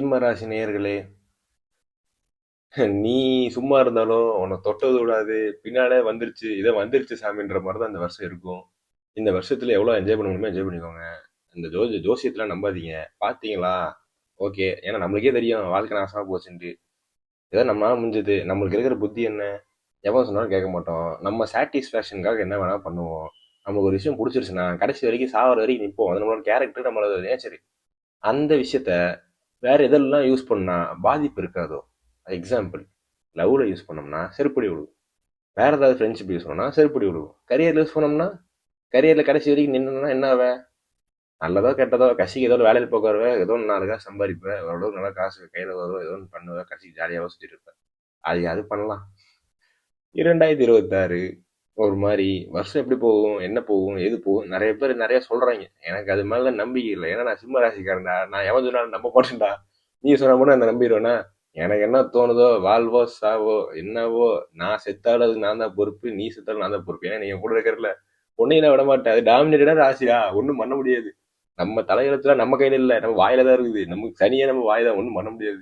சிம்ம ராசி நேயர்களே, நீ சும்மா இருந்தாலும் உன்னை தொட்டது விடாது. பின்னாலே வந்துருச்சு, இதை வந்துருச்சு சாமின்ற மாதிரி தான் இந்த வருஷம் இருக்கும். இந்த வருஷத்துல எவ்வளவு என்ஜாய் பண்ண முடியுமோ என்ஜாய் பண்ணிக்கோங்க. இந்த ஜோசியத்தெல்லாம் நம்பாதீங்க. பாத்தீங்களா? ஓகே, ஏன்னா நம்மளுக்கே தெரியும் வாழ்க்கை நாசமா போச்சுன்ட்டு. ஏதோ நம்மளால முடிஞ்சது. நம்மளுக்கு இருக்கிற புத்தி என்ன? எவன் சொன்னாலும் கேட்க மாட்டோம். நம்ம சாட்டிஸ்ஃபேக்ஷனுக்காக என்ன வேணா பண்ணுவோம். நமக்கு ஒரு விஷயம் பிடிச்சிருச்சுன்னா கடைசி வரைக்கும் சாவர வரைக்கும் நிற்போம். அது நம்மளோட கேரக்டர், நம்மளோட நேச்சர். அந்த விஷயத்த வேற எதெல்லாம் யூஸ் பண்ணா பாதிப்பு இருக்காதோ, எக்ஸாம்பிள், லவ்ல யூஸ் பண்ணோம்னா செருப்படி விழுகும். வேற ஏதாவது ஃப்ரெண்ட்ஷிப் யூஸ் பண்ணா செருப்படி விழுகும். கரியர்ல யூஸ் பண்ணோம்னா கரியர்ல கடைசி வரைக்கும் நின்னா என்ன ஆவ? நல்லதோ கெட்டதோ கட்சிக்கு ஏதோ ஒரு வேலையில் போக்குவரவே, ஏதோ ஒன்று 4 காசு சம்பாதிப்பேன், ஓரளவுக்கு நல்லா காசு கையில் வரும், ஏதோ ஒன்று பண்ணுவேன், கட்சிக்கு ஜாலியாக சுற்றிட்டு இருப்பேன். அது பண்ணலாம். 2026 ஒரு மாதிரி வருஷம் எப்படி போகும், என்ன போகும், எது போகும், நிறைய பேர் நிறைய சொல்றாங்க. எனக்கு அது மேல நம்பிக்கை இல்லை. ஏன்னா நான் சிம்ம ராசிக்காரன்டா. நான் எவன் சொன்னாலும் நம்ப மாட்டேன்டா. நீ சொன்னா மட்டும் அந்த நம்பிடுவேனா? எனக்கு என்ன தோணுதோ, வாழ்வோ சாவோ என்னவோ, நான் செத்தாலும் அதுக்கு நான் தான் பொறுப்பு, நீ செத்தாலும் நான் தான் பொறுப்பு. ஏன்னா நீங்க கூட இருக்கிறல ஒன்னையும் நான் விட மாட்டேன். அது டாமினேட்டடா ராசிடா, ஒன்றும் பண்ண முடியாது. நம்ம தலையெழுத்துல நம்ம கையில இல்ல, நம்ம வாயில தான் இருக்குது. நமக்கு சனியே நம்ம வாய் தான், ஒன்றும் பண்ண முடியாது.